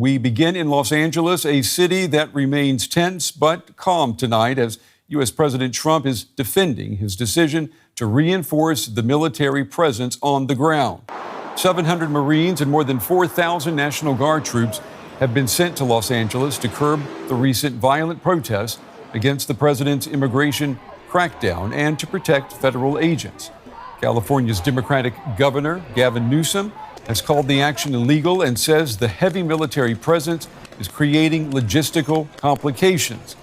We begin in Los Angeles, a city that remains tense but calm tonight as U.S. President Trump is defending his decision to reinforce the military presence on the ground. 700 Marines and more than 4,000 National Guard troops have been sent to Los Angeles to curb the recent violent protests against the president's immigration crackdown and to protect federal agents. California's Democratic Governor, Gavin Newsom, has called the action illegal and says the heavy military presence is creating logistical complications.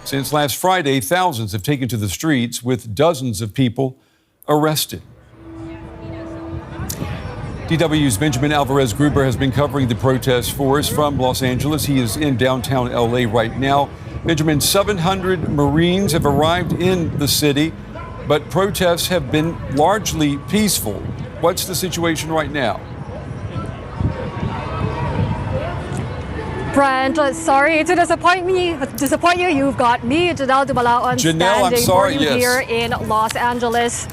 Since last Friday, thousands have taken to the streets with dozens of people arrested. DW's Benjamin Alvarez Gruber has been covering the protests for us from Los Angeles. He is in downtown LA right now. Benjamin, 700 Marines have arrived in the city, but protests have been largely peaceful. What's the situation right now? Brent, sorry to disappoint you. You've got me, Janelle Dumalaon, standing for you here in Los Angeles.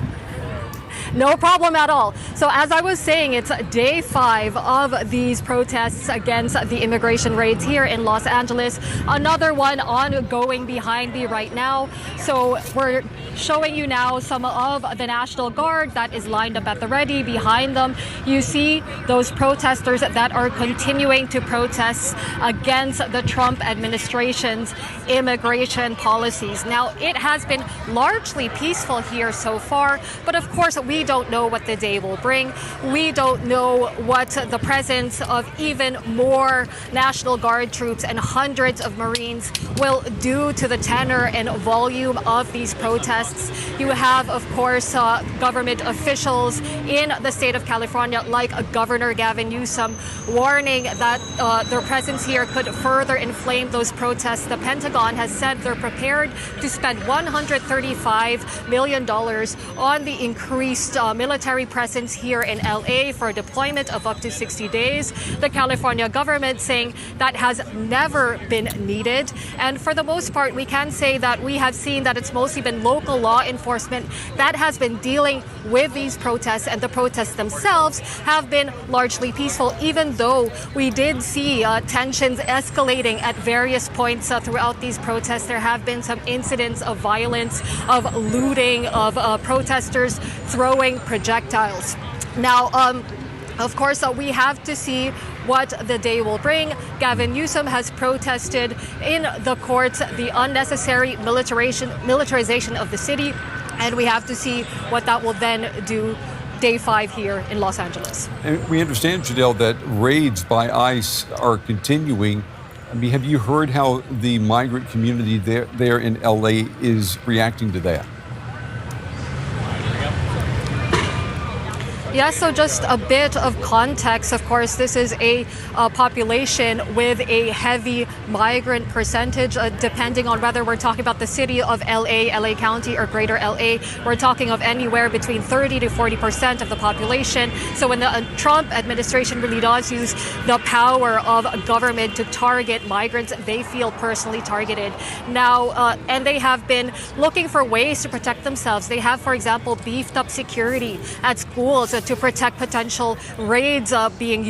No problem at all. So as I was saying, it's day 5 of these protests against the immigration raids here in Los Angeles. Another one ongoing behind me right now. So we're showing you now some of the National Guard that is lined up at the ready. Behind them, you see those protesters that are continuing to protest against the Trump administration's immigration policies. Now, it has been largely peaceful here so far, but of course, we don't know what the day will bring. We don't know what the presence of even more National Guard troops and hundreds of Marines will do to the tenor and volume of these protests. You have, of course, government officials in the state of California, like Governor Gavin Newsom, warning that their presence here could further inflame those protests. The Pentagon has said they're prepared to spend $135 million on the increased military presence here in LA for a deployment of up to 60 days. The California government saying that has never been needed. And for the most part, we can say that we have seen that it's mostly been local law enforcement that has been dealing with these protests, and the protests themselves have been largely peaceful, even though we did see tensions escalating at various points throughout these protests. There have been some incidents of violence, of looting, of protesters throwing projectiles. Now, of course, we have to see what the day will bring. Gavin Newsom has protested in the courts the unnecessary militarization of the city, and we have to see what that will then do day 5 here in Los Angeles. And we understand, Janelle, that raids by ICE are continuing. I mean, have you heard how the migrant community there in LA is reacting to that? Yeah, so just a bit of context. Of course, this is a population with a heavy migrant percentage, depending on whether we're talking about the city of LA County, or greater LA. We're talking of anywhere between 30 to 40% of the population. So when the Trump administration really does use the power of government to target migrants, they feel personally targeted. Now, and they have been looking for ways to protect themselves. They have, for example, beefed up security at schools to protect potential raids being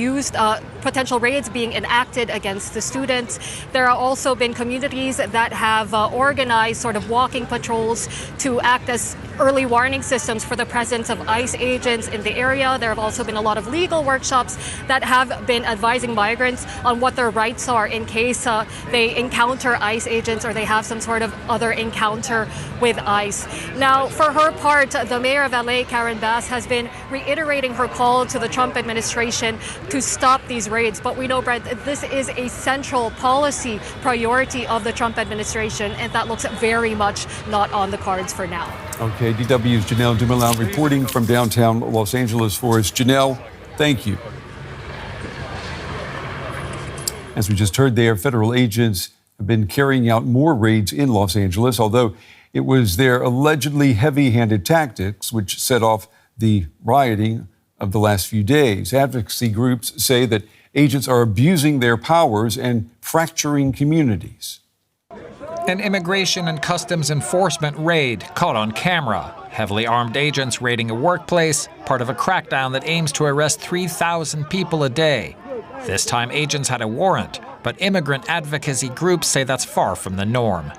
enacted against the students. There have also been communities that have organized sort of walking patrols to act as early warning systems for the presence of ICE agents in the area. There have also been a lot of legal workshops that have been advising migrants on what their rights are in case they encounter ICE agents or they have some sort of other encounter with ICE. Now, for her part, the mayor of LA, Karen Bass, has been reiterating her call to the Trump administration to stop these raids. But we know, Brent, this is a central policy priority of the Trump administration, and that looks very much not on the cards for now. Okay, DW's Janelle Dumalaon reporting from downtown Los Angeles for us. Janelle, thank you. As we just heard there, federal agents have been carrying out more raids in Los Angeles, although it was their allegedly heavy-handed tactics which set off the rioting of the last few days. Advocacy groups say that agents are abusing their powers and fracturing communities. An immigration and customs enforcement raid caught on camera. Heavily armed agents raiding a workplace, part of a crackdown that aims to arrest 3,000 people a day. This time, agents had a warrant, but immigrant advocacy groups say that's far from the norm.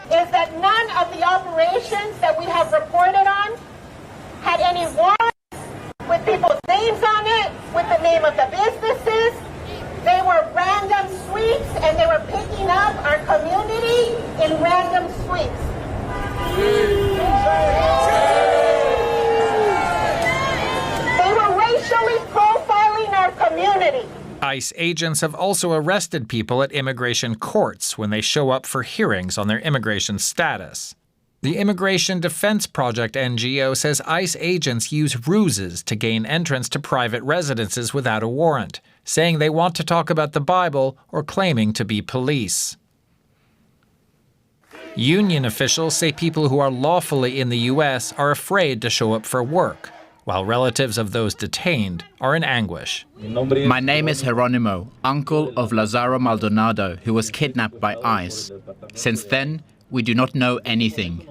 Is that none of the operations that we have reported on had any warrants with people's names on it, with the name of the businesses. They were random sweeps, and they were picking up our community in random sweeps. They were racially profiling our community. ICE agents have also arrested people at immigration courts when they show up for hearings on their immigration status. The Immigration Defense Project NGO says ICE agents use ruses to gain entrance to private residences without a warrant, saying they want to talk about the Bible or claiming to be police. Union officials say people who are lawfully in the U.S. are afraid to show up for work, while relatives of those detained are in anguish. My name is Geronimo, uncle of Lazaro Maldonado, who was kidnapped by ICE. Since then, we do not know anything.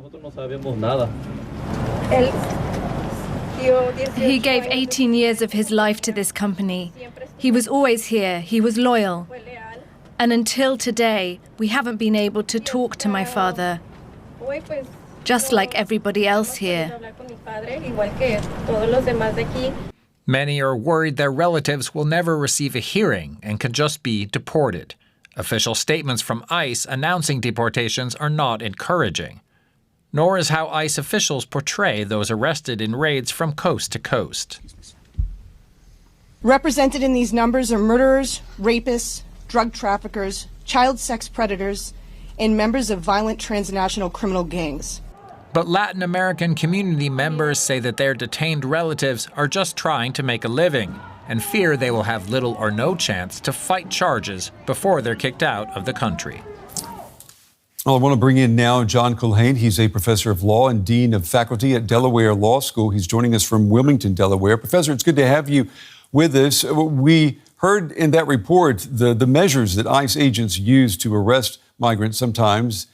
He gave 18 years of his life to this company. He was always here. He was loyal. And until today, we haven't been able to talk to my father, just like everybody else here. Many are worried their relatives will never receive a hearing and could just be deported. Official statements from ICE announcing deportations are not encouraging, nor is how ICE officials portray those arrested in raids from coast to coast. Represented in these numbers are murderers, rapists, drug traffickers, child sex predators, and members of violent transnational criminal gangs. But Latin American community members say that their detained relatives are just trying to make a living and fear they will have little or no chance to fight charges before they're kicked out of the country. Well, I want to bring in now John Culhane. He's a professor of law and dean of faculty at Delaware Law School. He's joining us from Wilmington, Delaware. Professor, it's good to have you with us. We heard in that report the measures that ICE agents use to arrest migrants. Sometimes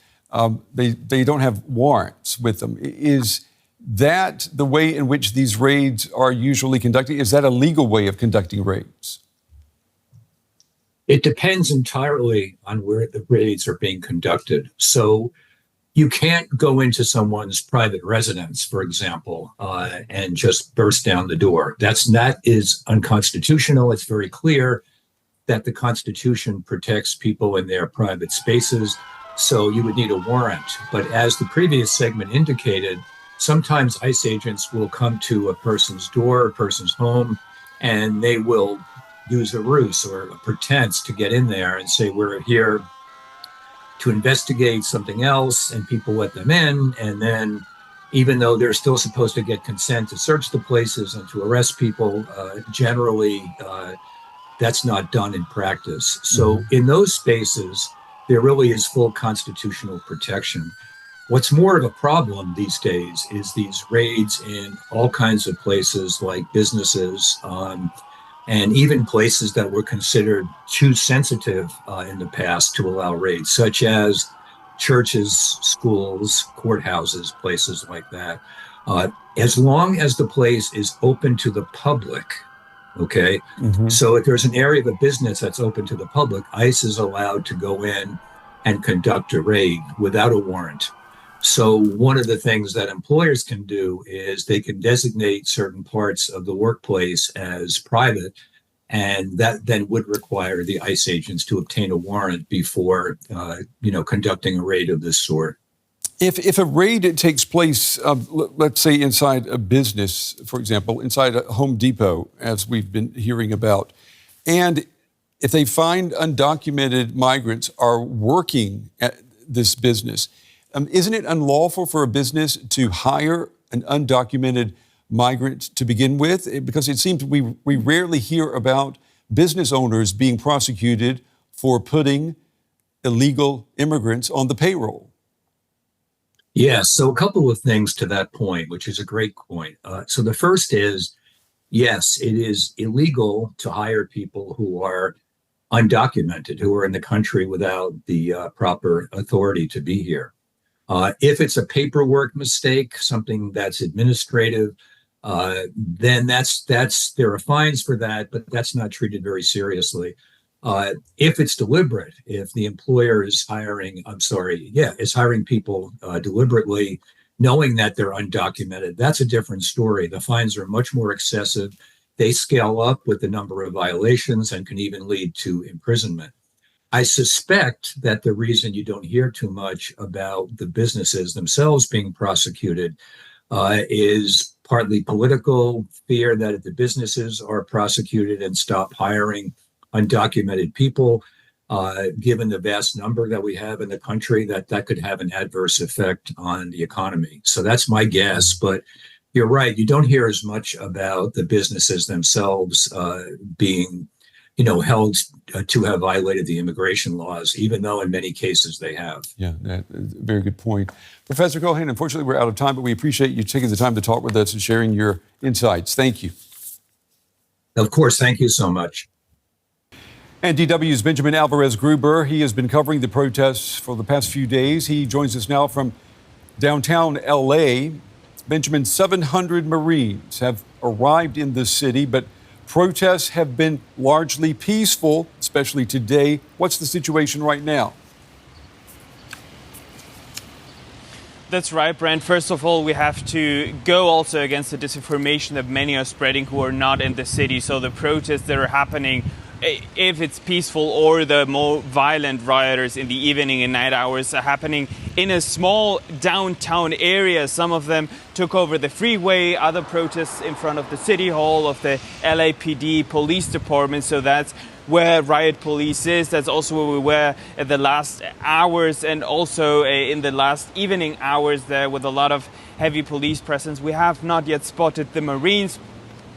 they don't have warrants with them. Is that the way in which these raids are usually conducted? Is that a legal way of conducting raids? It depends entirely on where the raids are being conducted. So you can't go into someone's private residence, for example, and just burst down the door. That is unconstitutional. It's very clear that the Constitution protects people in their private spaces. So you would need a warrant. But as the previous segment indicated, sometimes ICE agents will come to a person's door, a person's home, and they will use a ruse or a pretense to get in there and say, we're here to investigate something else, and people let them in. And then, even though they're still supposed to get consent to search the places and to arrest people, generally that's not done in practice. So in those spaces, there really is full constitutional protection. What's more of a problem these days is these raids in all kinds of places like businesses, and even places that were considered too sensitive in the past to allow raids, such as churches, schools, courthouses, places like that. As long as the place is open to the public, okay? So if there's an area of a business that's open to the public, ICE is allowed to go in and conduct a raid without a warrant. So one of the things that employers can do is they can designate certain parts of the workplace as private, and that then would require the ICE agents to obtain a warrant before, conducting a raid of this sort. If a raid takes place, let's say inside a business, for example, inside a Home Depot, as we've been hearing about, and if they find undocumented migrants are working at this business, isn't it unlawful for a business to hire an undocumented migrant to begin with? Because it seems we rarely hear about business owners being prosecuted for putting illegal immigrants on the payroll. Yeah, so a couple of things to that point, which is a great point. So the first is, yes, it is illegal to hire people who are undocumented, who are in the country without the proper authority to be here. If it's a paperwork mistake, something that's administrative, then there are fines for that, but that's not treated very seriously. If it's deliberate, if the employer is hiring people deliberately, knowing that they're undocumented, that's a different story. The fines are much more excessive. They scale up with the number of violations and can even lead to imprisonment. I suspect that the reason you don't hear too much about the businesses themselves being prosecuted is partly political fear that if the businesses are prosecuted and stop hiring undocumented people, given the vast number that we have in the country, that could have an adverse effect on the economy. So that's my guess. But you're right. You don't hear as much about the businesses themselves being, held to have violated the immigration laws, even though in many cases they have. Yeah, very good point. Professor Culhane, unfortunately, we're out of time, but we appreciate you taking the time to talk with us and sharing your insights. Thank you. Of course. Thank you so much. And DW's Benjamin Alvarez Gruber, he has been covering the protests for the past few days. He joins us now from downtown L.A. Benjamin, 700 Marines have arrived in the city, but protests have been largely peaceful, especially today. What's the situation right now? That's right, Brent. First of all, we have to go also against the disinformation that many are spreading who are not in the city. So the protests that are happening, if it's peaceful or the more violent rioters in the evening and night hours, are happening in a small downtown area. Some of them took over the freeway, other protests in front of the city hall of the LAPD police department. So that's where riot police is. That's also where we were at the last hours and also in the last evening hours there with a lot of heavy police presence. We have not yet spotted the Marines.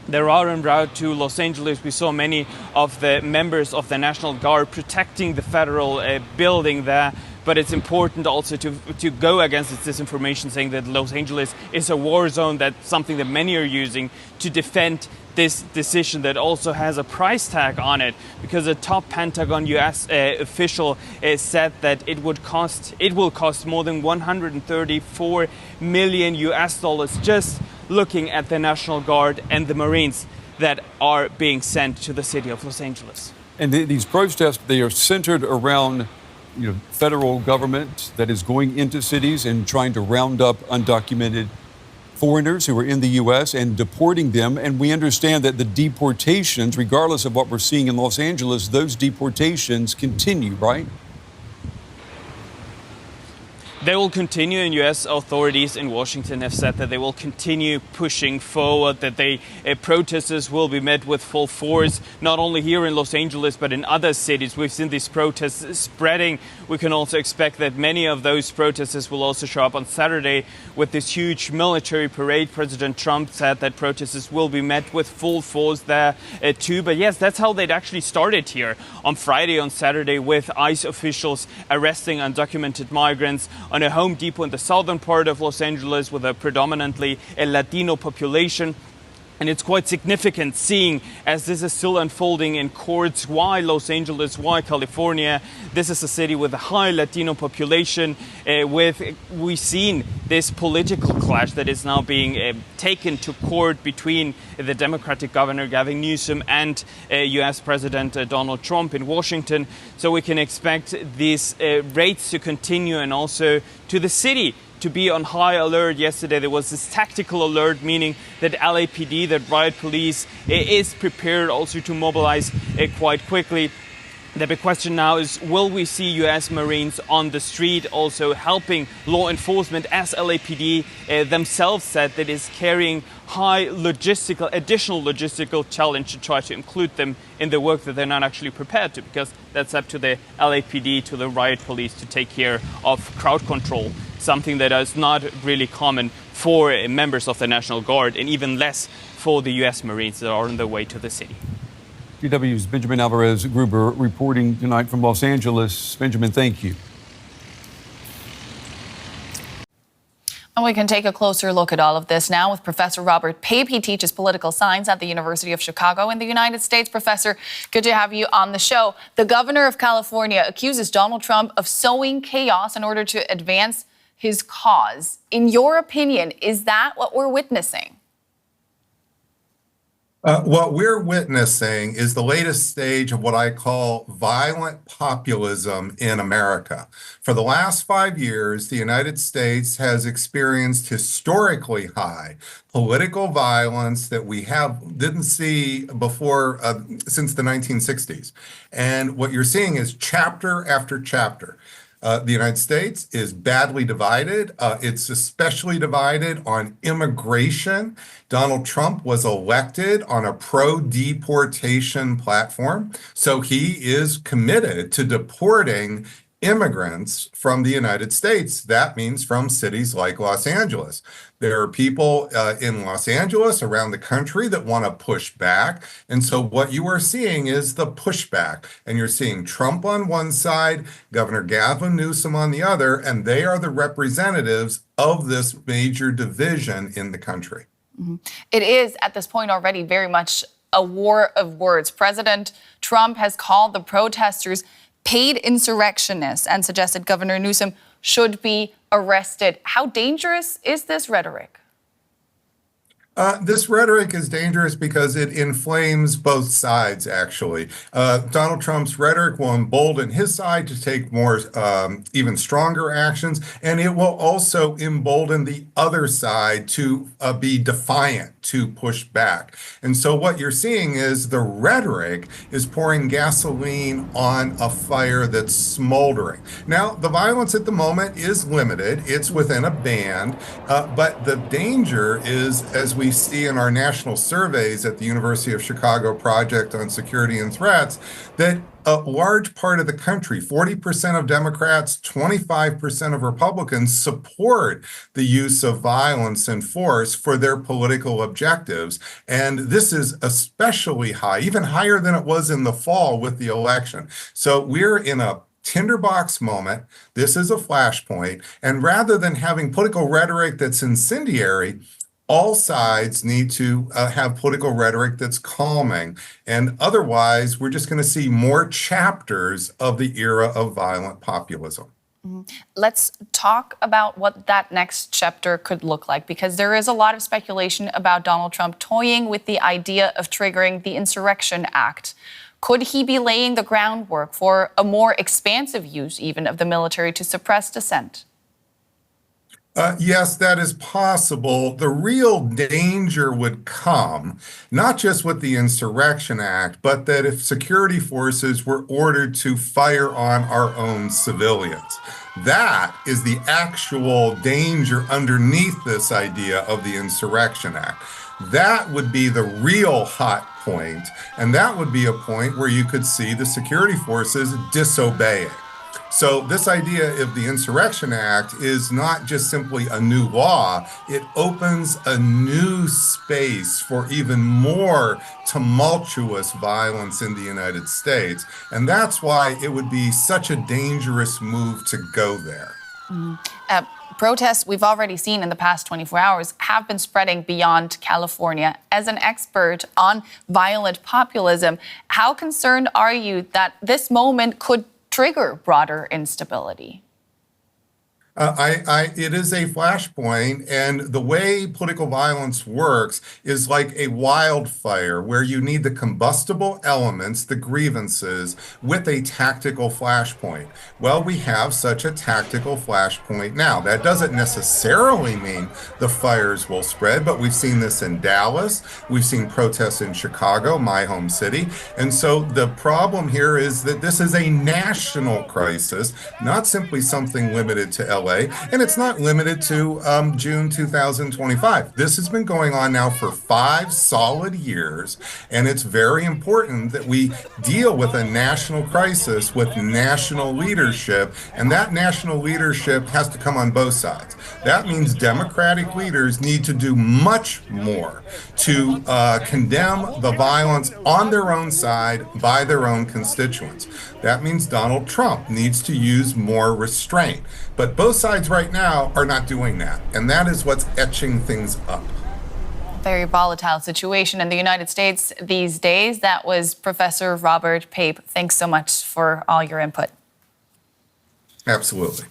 They are en route to Los Angeles. We saw many of the members of the National Guard protecting the federal building there. But it's important also to go against this disinformation saying that Los Angeles is a war zone. That's something that many are using to defend this decision that also has a price tag on it, because a top Pentagon U.S. official said that it will cost more than $134 million US just looking at the National Guard and the Marines that are being sent to the city of Los Angeles. And these protests, they are centered around federal government that is going into cities and trying to round up undocumented foreigners who are in the U.S. and deporting them. And we understand that the deportations, regardless of what we're seeing in Los Angeles, those deportations continue, right? They will continue, and U.S. authorities in Washington have said that they will continue pushing forward, that protesters will be met with full force, not only here in Los Angeles, but in other cities. We've seen these protests spreading. We can also expect that many of those protesters will also show up on Saturday with this huge military parade. President Trump said that protesters will be met with full force there too. But yes, that's how they'd actually started here on Friday, on Saturday, with ICE officials arresting undocumented migrants on a Home Depot in the southern part of Los Angeles with a predominantly Latino population. And it's quite significant seeing as this is still unfolding in courts. Why Los Angeles? Why California? This is a city with a high Latino population. We've seen this political clash that is now being taken to court between the Democratic governor Gavin Newsom and U.S. President Donald Trump in Washington. So we can expect these raids to continue, and also to the city to be on high alert. Yesterday there was this tactical alert, meaning that LAPD, that riot police, is prepared also to mobilize quite quickly. The big question now is, will we see U.S. Marines on the street also helping law enforcement, as LAPD themselves said that is carrying high additional logistical challenge to try to include them in the work that they're not actually prepared to, because that's up to the LAPD, to the riot police to take care of crowd control, something that is not really common for members of the National Guard, and even less for the U.S. Marines that are on their way to the city. DW's Benjamin Alvarez Gruber reporting tonight from Los Angeles. Benjamin, thank you. And we can take a closer look at all of this now with Professor Robert Pape. He teaches political science at the University of Chicago in the United States. Professor, good to have you on the show. The governor of California accuses Donald Trump of sowing chaos in order to advance his cause. In your opinion, is that what we're witnessing? What we're witnessing is the latest stage of what I call violent populism in America. For the last 5 years, the United States has experienced historically high political violence that we didn't see before since the 1960s. And what you're seeing is chapter after chapter. The United States is badly divided. It's especially divided on immigration. Donald Trump was elected on a pro-deportation platform, so he is committed to deporting immigrants from the United States. That means from cities like Los Angeles. There are people in Los Angeles, around the country, that want to push back. And so what you are seeing is the pushback. And you're seeing Trump on one side, Governor Gavin Newsom on the other, and they are the representatives of this major division in the country. Mm-hmm. It is, at this point already, very much a war of words. President Trump has called the protesters paid insurrectionists and suggested Governor Newsom should be arrested. How dangerous is this rhetoric? This rhetoric is dangerous because it inflames both sides, actually. Donald Trump's rhetoric will embolden his side to take more, even stronger actions, and it will also embolden the other side to be defiant, to push back. And so what you're seeing is the rhetoric is pouring gasoline on a fire that's smoldering. Now, the violence at the moment is limited. It's within a band, but the danger is, as we see in our national surveys at the University of Chicago Project on Security and Threats, that a large part of the country, 40% of Democrats, 25% of Republicans, support the use of violence and force for their political objectives. And this is especially high, even higher than it was in the fall with the election. So we're in a tinderbox moment. This is a flashpoint. And rather than having political rhetoric that's incendiary, all sides need to have political rhetoric that's calming. And otherwise, we're just going to see more chapters of the era of violent populism. Mm-hmm. Let's talk about what that next chapter could look like, because there is a lot of speculation about Donald Trump toying with the idea of triggering the Insurrection Act. Could he be laying the groundwork for a more expansive use even of the military to suppress dissent? Yes, that is possible. The real danger would come, not just with the Insurrection Act, but that if security forces were ordered to fire on our own civilians. That is the actual danger underneath this idea of the Insurrection Act. That would be the real hot point, and that would be a point where you could see the security forces disobeying. So this idea of the Insurrection Act is not just simply a new law. It opens a new space for even more tumultuous violence in the United States. And that's why it would be such a dangerous move to go there. Protests we've already seen in the past 24 hours have been spreading beyond California. As an expert on violent populism, how concerned are you that this moment could trigger broader instability? It is a flashpoint, and the way political violence works is like a wildfire where you need the combustible elements, the grievances, with a tactical flashpoint. Well, we have such a tactical flashpoint now. That doesn't necessarily mean the fires will spread, but we've seen this in Dallas. We've seen protests in Chicago, my home city. And so the problem here is that this is a national crisis, not simply something limited to LA. And it's not limited to June 2025. This has been going on now for 5 solid years, and it's very important that we deal with a national crisis with national leadership, and that national leadership has to come on both sides. That means Democratic leaders need to do much more to condemn the violence on their own side by their own constituents. That means Donald Trump needs to use more restraint. But both sides right now are not doing that. And that is what's etching things up. Very volatile situation in the United States these days. That was Professor Robert Pape. Thanks so much for all your input. Absolutely.